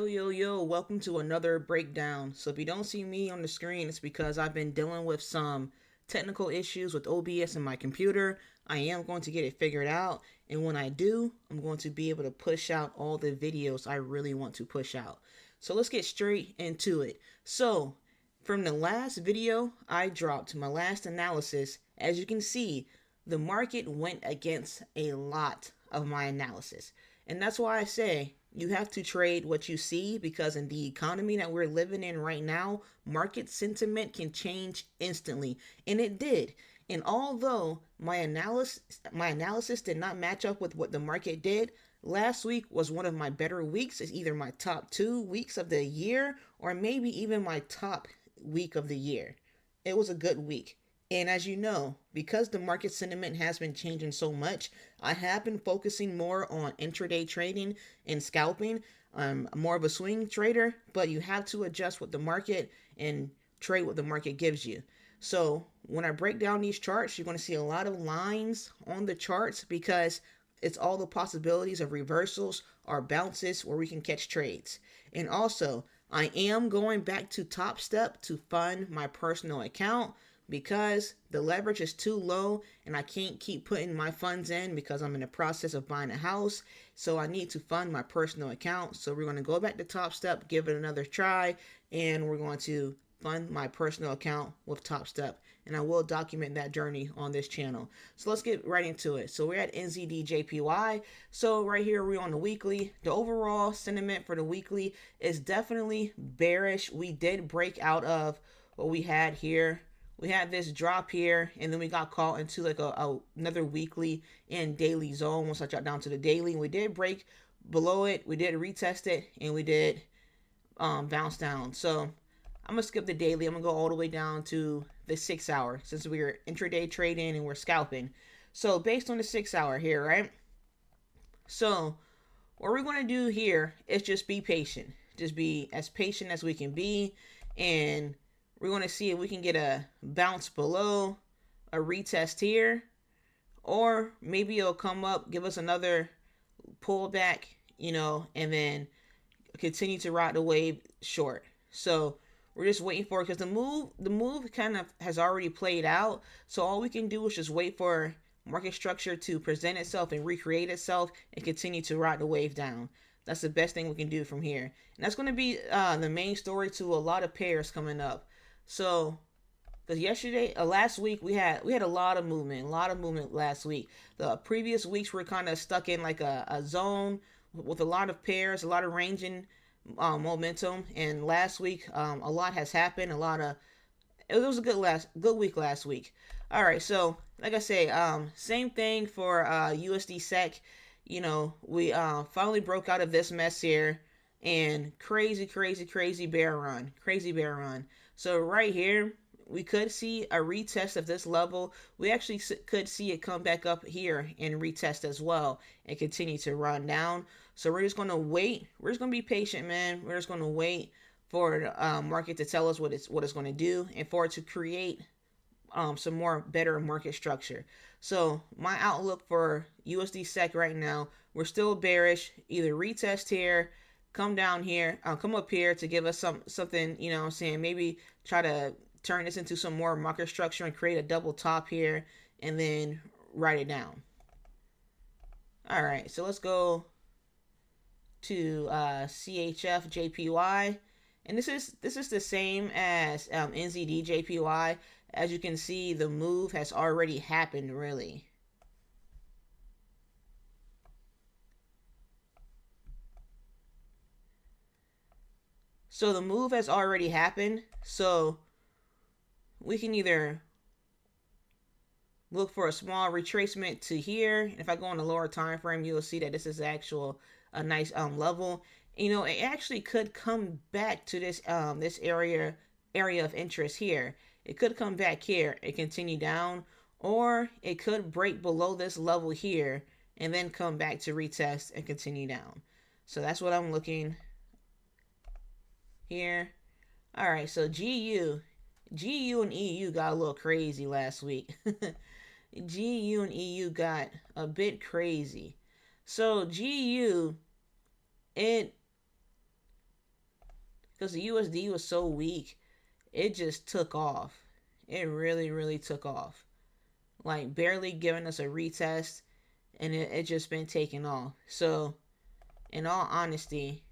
Yo, welcome to another breakdown. So if you don't see me on the screen, it's because I've been dealing with some technical issues with OBS and my computer. I am going to get it figured out, and when I do, I'm going to be able to push out all the videos I really want to push out. So let's get straight into it. So from the last video I dropped, my last analysis, as you can see, the market went against a lot of my analysis. And that's why I say you have to trade what you see, because in the economy that we're living in right now, market sentiment can change instantly. And it did. And although my analysis did not match up with what the market did, last week was one of my better weeks. It's either my top 2 weeks of the year or maybe even my top week of the year. It was a good week. And as you know, because the market sentiment has been changing so much, I have been focusing more on intraday trading and scalping. I'm more of a swing trader, but you have to adjust with the market and trade what the market gives you. So when I break down these charts, you're going to see a lot of lines on the charts because it's all the possibilities of reversals or bounces where we can catch trades. And also, I am going back to Topstep to fund my personal account, because the leverage is too low and I can't keep putting my funds in because I'm in the process of buying a house. So I need to fund my personal account. So we're going to go back to Topstep, give it another try, and we're going to fund my personal account with Topstep. And I will document that journey on this channel. So let's get right into it. So we're at NZDJPY. So right here, we're on the weekly. The overall sentiment for the weekly is definitely bearish. We did break out of what we had here. We had this drop here, and then we got caught into like another weekly and daily zone. Once I dropped down to the daily, we did break below it. We did retest it, and we did bounce down. So I'm gonna skip the daily. I'm gonna go all the way down to the 6 hour, since we're intraday trading and we're scalping. So based on the 6 hour here, right? So what we're gonna do here is just be patient. Just be as patient as we can be, and we're going to see if we can get a bounce below, a retest here, or maybe it'll come up, give us another pullback, and then continue to ride the wave short. So we're just waiting for it, because the move kind of has already played out. So all we can do is just wait for market structure to present itself and recreate itself and continue to ride the wave down. That's the best thing we can do from here. And that's going to be the main story to a lot of pairs coming up. So, because last week we had a lot of movement last week. The previous weeks were kind of stuck in like a zone with a lot of pairs, a lot of ranging momentum. And last week, a lot has happened. It was a good week last week. All right, so like I say, same thing for USD SEC. We finally broke out of this mess here, and crazy bear run. So right here, we could see a retest of this level. We actually could see it come back up here and retest as well and continue to run down. So we're just going to wait. We're just going to be patient, man. We're just going to wait for the market to tell us what it's going to do, and for it to create some more better market structure. So my outlook for USD SEC right now, we're still bearish. Either retest here, come down here, come up here to give us something, I'm saying, maybe try to turn this into some more market structure and create a double top here, and then write it down. All right, so let's go to CHF JPY, and this is the same as NZD JPY. As you can see, the move has already happened, really. So the move has already happened. So we can either look for a small retracement to here. And if I go on the lower time frame, you'll see that this is a nice level. It actually could come back to this this area of interest here. It could come back here and continue down, or it could break below this level here and then come back to retest and continue down. So that's what I'm looking here. All right, so GU and EU got a little crazy last week. GU and EU got a bit crazy. So GU, it because the USD was so weak, it just took off. It really, really took off. Like barely giving us a retest, and it just been taking off. So, in all honesty,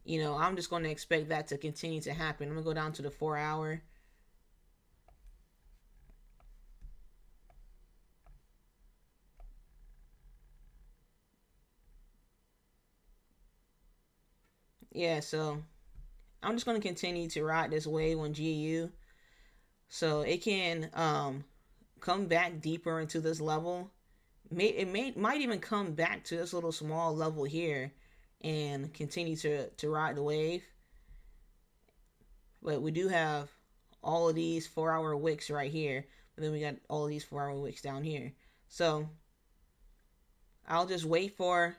I'm just going to expect that to continue to happen. I'm going to go down to the 4-hour. Yeah, so I'm just going to continue to ride this wave on GU. So it can come back deeper into this level. Might even come back to this little small level here and continue to ride the wave. But we do have all of these 4-hour wicks right here. But then we got all of these 4-hour wicks down here. So I'll just wait for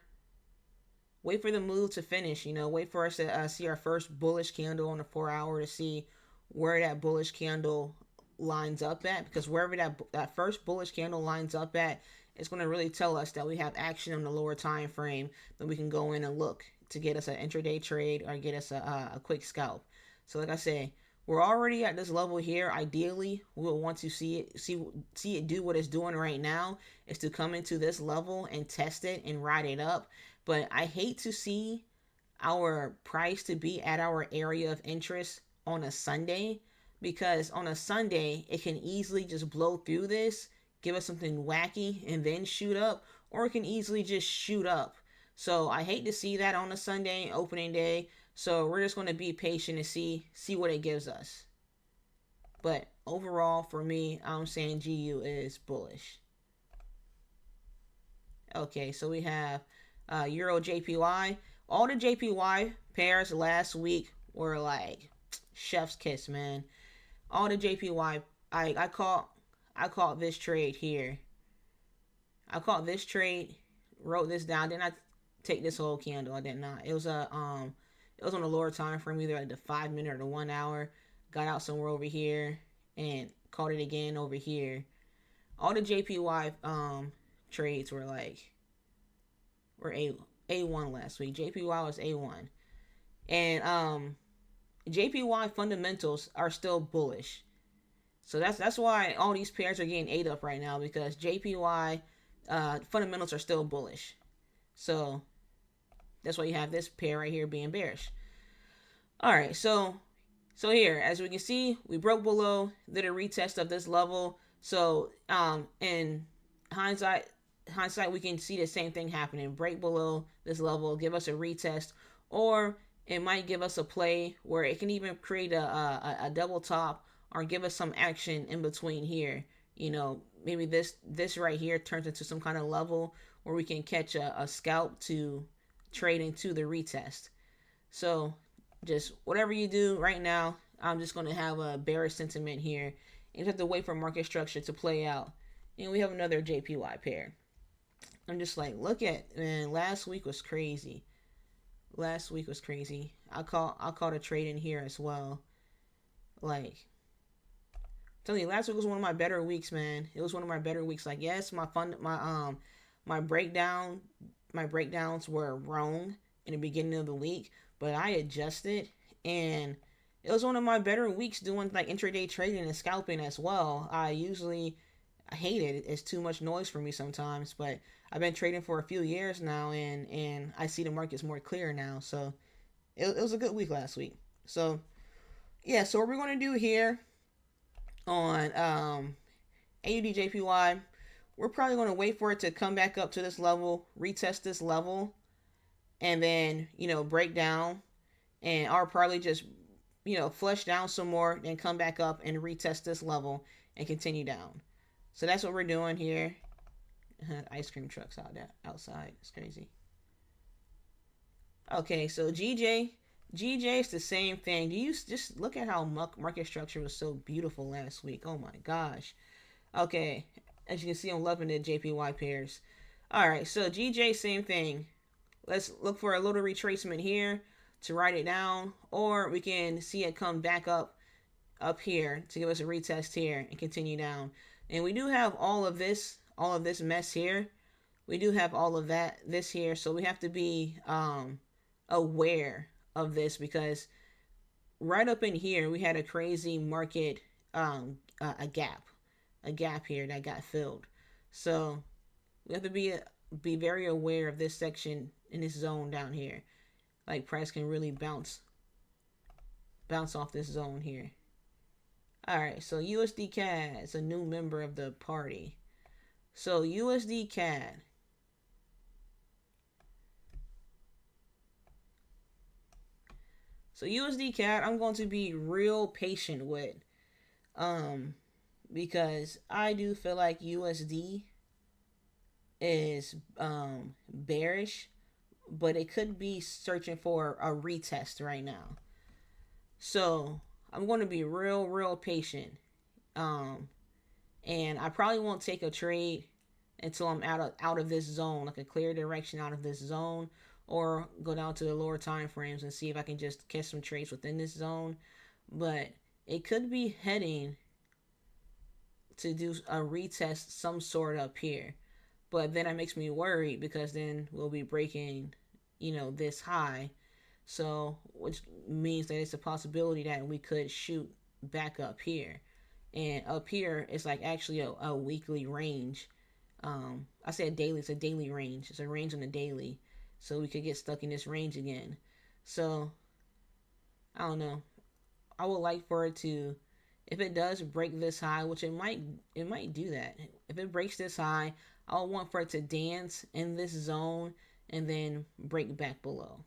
the move to finish. Wait for us to see our first bullish candle on the 4-hour to see where that bullish candle lines up at. Because wherever that first bullish candle lines up at, it's going to really tell us that we have action on the lower time frame that we can go in and look to get us an intraday trade or get us a quick scalp. So like I say, we're already at this level here. Ideally, we will want to see it do what it's doing right now, is to come into this level and test it and ride it up. But I hate to see our price to be at our area of interest on a Sunday, because on a Sunday, it can easily just blow through this, give us something wacky, and then shoot up, or it can easily just shoot up. So I hate to see that on a Sunday opening day. So we're just going to be patient and see what it gives us. But overall, for me, I'm saying GU is bullish. Okay, so we have EURUSD. All the JPY pairs last week were like chef's kiss, man. All the JPY, I caught this trade here. I caught this trade, wrote this down. Did not take this whole candle. I did not. It was on the lower time frame, either at the 5-minute or the 1 hour. Got out somewhere over here and caught it again over here. All the JPY trades were A1 last week. JPY was A1. And JPY fundamentals are still bullish. So that's why all these pairs are getting ate up right now, because JPY fundamentals are still bullish. So that's why you have this pair right here being bearish. All right, so here, as we can see, we broke below, did a retest of this level. So in hindsight, we can see the same thing happening. Break below this level, give us a retest, or it might give us a play where it can even create a double top, or give us some action in between here. Maybe this right here turns into some kind of level where we can catch a scalp to trade into the retest. So just whatever you do right now, I'm just going to have a bearish sentiment here. You have to wait for market structure to play out. And we have another JPY pair. I'm just like, look at, man, last week was crazy. I caught a trade in here as well. Like, I'm telling you, last week was one of my better weeks, man. It was one of my better weeks. Like, yes, my breakdowns were wrong in the beginning of the week, but I adjusted, and it was one of my better weeks doing like intraday trading and scalping as well. I hate it. It's too much noise for me sometimes, but I've been trading for a few years now, and I see the markets more clear now. So it was a good week last week. So yeah, so what we're going to do here on AUDJPY, we're probably going to wait for it to come back up to this level, retest this level, and then, break down, and I'll probably just, flush down some more, then come back up and retest this level and continue down. So that's what we're doing here. Ice cream trucks outside. It's crazy. Okay, so GJ is the same thing. You just look at how market structure was so beautiful last week. Oh my gosh. Okay, as you can see, I'm loving the JPY pairs. All right, so GJ, same thing. Let's look for a little retracement here to write it down, or we can see it come back up here to give us a retest here and continue down. And we do have all of this mess here. We do have all of this here, so we have to be aware of this, because right up in here, we had a crazy market, a gap here that got filled. So we have to be very aware of this section in this zone down here. Like price can really bounce off this zone here. All right, so USD CAD is a new member of the party. So USD CAD. So USD CAD, I'm going to be real patient with, because I do feel like USD is bearish, but it could be searching for a retest right now. So I'm going to be real patient, and I probably won't take a trade until I'm out of this zone, like a clear direction out of this zone, or go down to the lower time frames and see if I can just catch some trades within this zone. But it could be heading to do a retest some sort up here. But then that makes me worried, because then we'll be breaking, this high. So, which means that it's a possibility that we could shoot back up here. And up here, it's like actually a weekly range. I said daily, it's a daily range. It's a range on the daily. So we could get stuck in this range again. So, I don't know. I would like for it to, if it does break this high, which it might do that. If it breaks this high, I would want for it to dance in this zone and then break back below.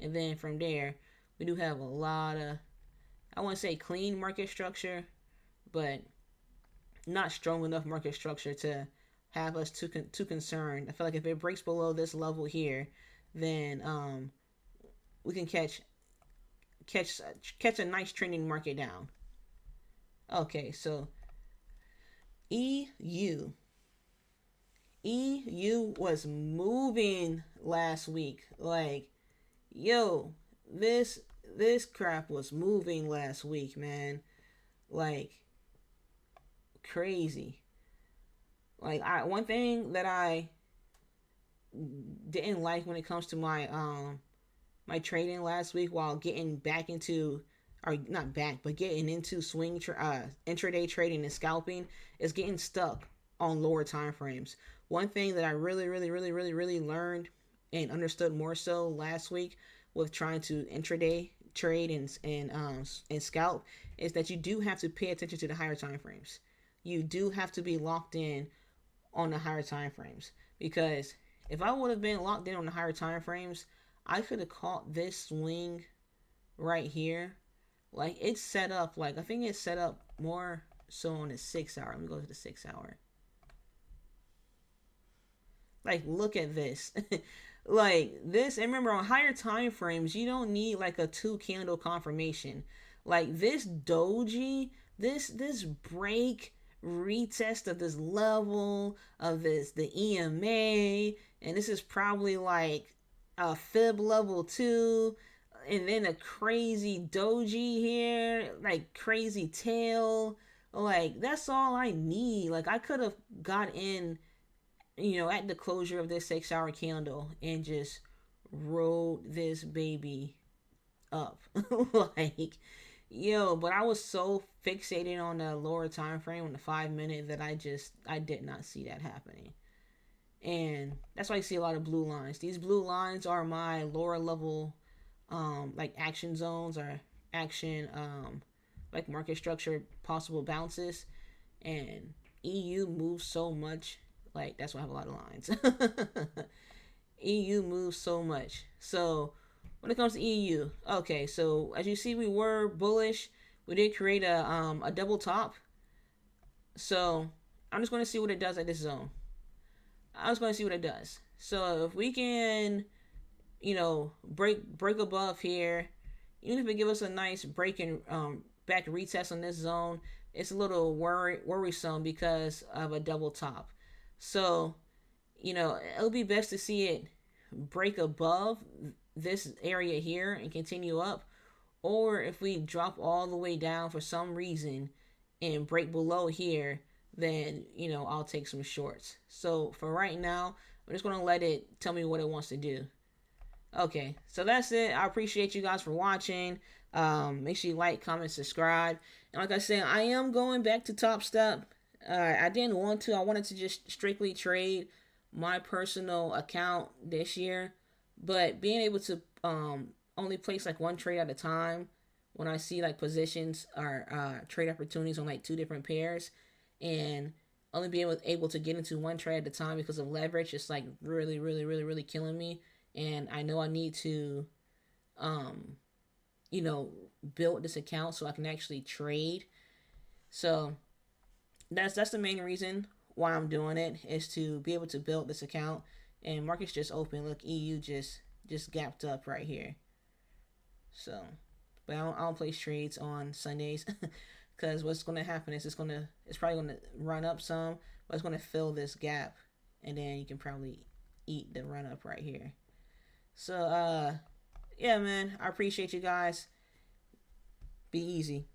And then from there, we do have a lot of, I want to say clean market structure, but not strong enough market structure to have us too concerned. I feel like if it breaks below this level here, then we can catch a nice trending market down. Okay, so EU was moving last week. Like, yo, this crap was moving last week, man. Like, crazy. Like, one thing that I didn't like when it comes to my my trading last week, while getting back into, or not back, but getting into intraday trading and scalping, is getting stuck on lower time frames. One thing that I really learned and understood more so last week with trying to intraday trade and scalp is that you do have to pay attention to the higher time frames. You do have to be locked in on the higher time frames, because if I would have been locked in on the higher time frames, I could have caught this swing right here. Like, it's set up, like, I think it's set up more so on the 6 hour. Let me go to the 6 hour. Like, look at this. Like, this, and remember, on higher time frames, you don't need like a 2 candle confirmation. Like, this doji, this break retest of this level of the EMA, and this is probably like a fib level 2, and then a crazy doji here, like crazy tail. Like, that's all I need. Like, I could have got in, at the closure of this 6 hour candle and just rolled this baby up. Like, but I was so fixated on the lower time frame, on the 5 minute, that I did not see that happening. And that's why I see a lot of blue lines. These blue lines are my lower level, like action zones, or action, like market structure, possible bounces. And EU moves so much. Like, that's why I have a lot of lines. EU moves so much. So when it comes to EU, okay, so as you see, we were bullish. We did create a double top. So I'm just going to see what it does at this zone. I'm just going to see what it does. So if we can, break above here, even if it give us a nice break and back retest on this zone, it's a little worrisome because of a double top. So, it'll be best to see it break above this area here and continue up. Or if we drop all the way down for some reason and break below here, then, I'll take some shorts. So for right now, I'm just going to let it tell me what it wants to do. Okay, so that's it. I appreciate you guys for watching. Make sure you like, comment, subscribe. And like I said, I am going back to Topstep. I didn't want to. I wanted to just strictly trade my personal account this year. But being able to only place like one trade at a time when I see like positions or trade opportunities on like two different pairs, and only being able to get into one trade at a time because of leverage, it's like really killing me. And I know I need to, um, you know, build this account so I can actually trade. So that's the main reason why I'm doing it, is to be able to build this account. And markets just open. Look, EU just gapped up right here. So, but I don't place trades on Sundays because what's going to happen is it's probably going to run up some, but it's going to fill this gap, and then you can probably eat the run up right here. So yeah, man, I appreciate you guys. Be easy.